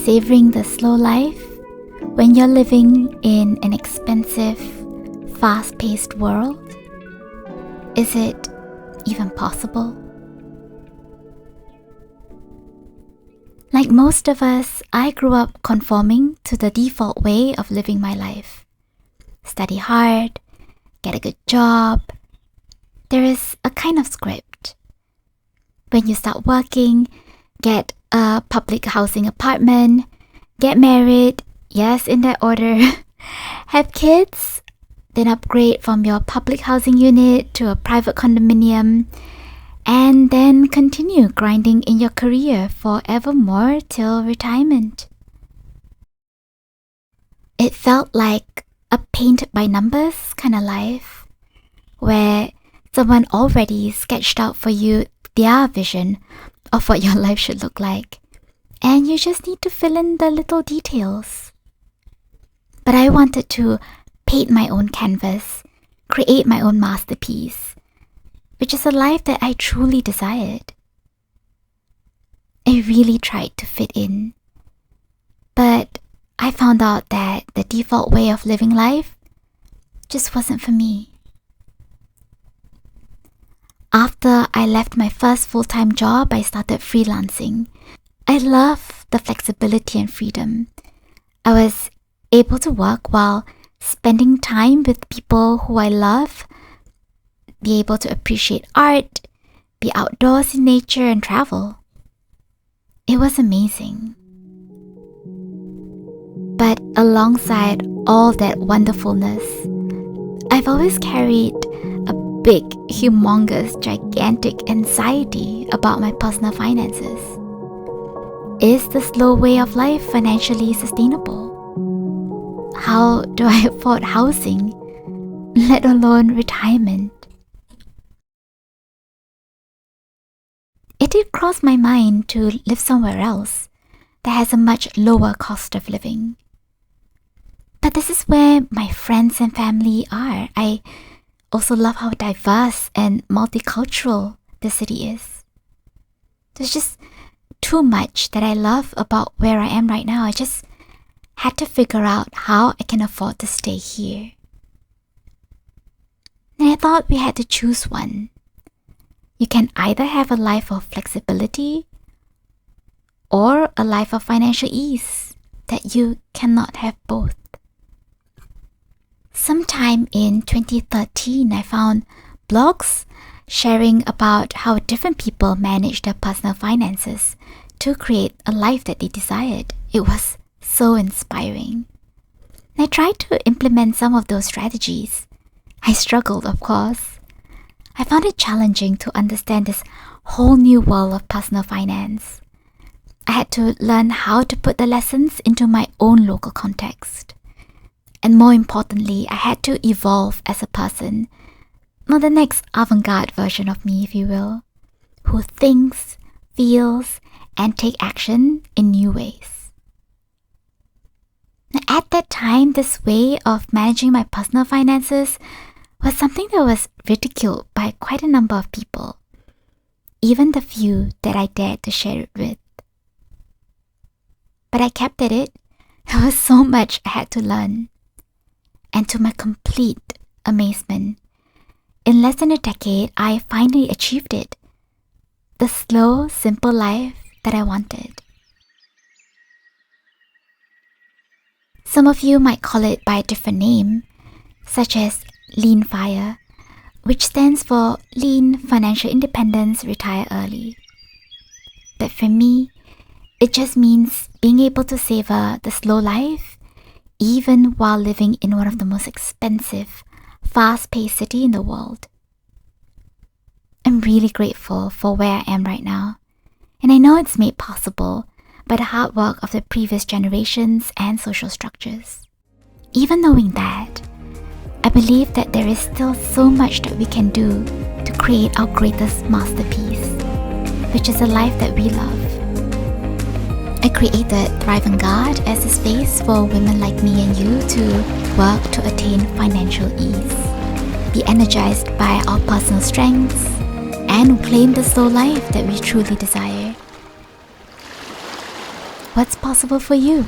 Savoring the slow life when you're living in an expensive, fast-paced world? Is it even possible? Like most of us, I grew up conforming to the default way of living my life. Study hard, get a good job. There is a kind of script. When you start working, get a public housing apartment, get married, yes, in that order, have kids, then upgrade from your public housing unit to a private condominium, and then continue grinding in your career forevermore till retirement. It felt like a paint-by-numbers kind of life, where someone already sketched out for you their vision of what your life should look like, and you just need to fill in the little details. But I wanted to paint my own canvas, create my own masterpiece, which is a life that I truly desired. I really tried to fit in, but I found out that the default way of living life just wasn't for me. After I left my first full-time job, I started freelancing. I love the flexibility and freedom. I was able to work while spending time with people who I love, be able to appreciate art, be outdoors in nature, and travel. It was amazing. But alongside all that wonderfulness, I've always carried a big, humongous, gigantic anxiety about my personal finances. Is the slow way of life financially sustainable? How do I afford housing, let alone retirement? It did cross my mind to live somewhere else that has a much lower cost of living. But this is where my friends and family are. I also love how diverse and multicultural the city is. There's just too much that I love about where I am right now. I just had to figure out how I can afford to stay here. And I thought we had to choose one. You can either have a life of flexibility or a life of financial ease, that you cannot have both. Sometime in 2013, I found blogs sharing about how different people manage their personal finances to create a life that they desired. It was so inspiring. I tried to implement some of those strategies. I struggled, of course. I found it challenging to understand this whole new world of personal finance. I had to learn how to put the lessons into my own local context. And more importantly, I had to evolve as a person, not the next avant-garde version of me, if you will, who thinks, feels, and take action in new ways. Now, at that time, this way of managing my personal finances was something that was ridiculed by quite a number of people, even the few that I dared to share it with. But I kept at it. There was so much I had to learn. And to my complete amazement, in less than a decade, I finally achieved it. The slow, simple life that I wanted. Some of you might call it by a different name, such as Lean FIRE, which stands for Lean Financial Independence Retire Early. But for me, it just means being able to savor the slow life even while living in one of the most expensive, fast-paced cities in the world. I'm really grateful for where I am right now, and I know it's made possible by the hard work of the previous generations and social structures. Even knowing that, I believe that there is still so much that we can do to create our greatest masterpiece, which is a life that we love. I created Thrive and Guard as a space for women like me and you to work to attain financial ease, be energized by our personal strengths, and claim the slow life that we truly desire. What's possible for you?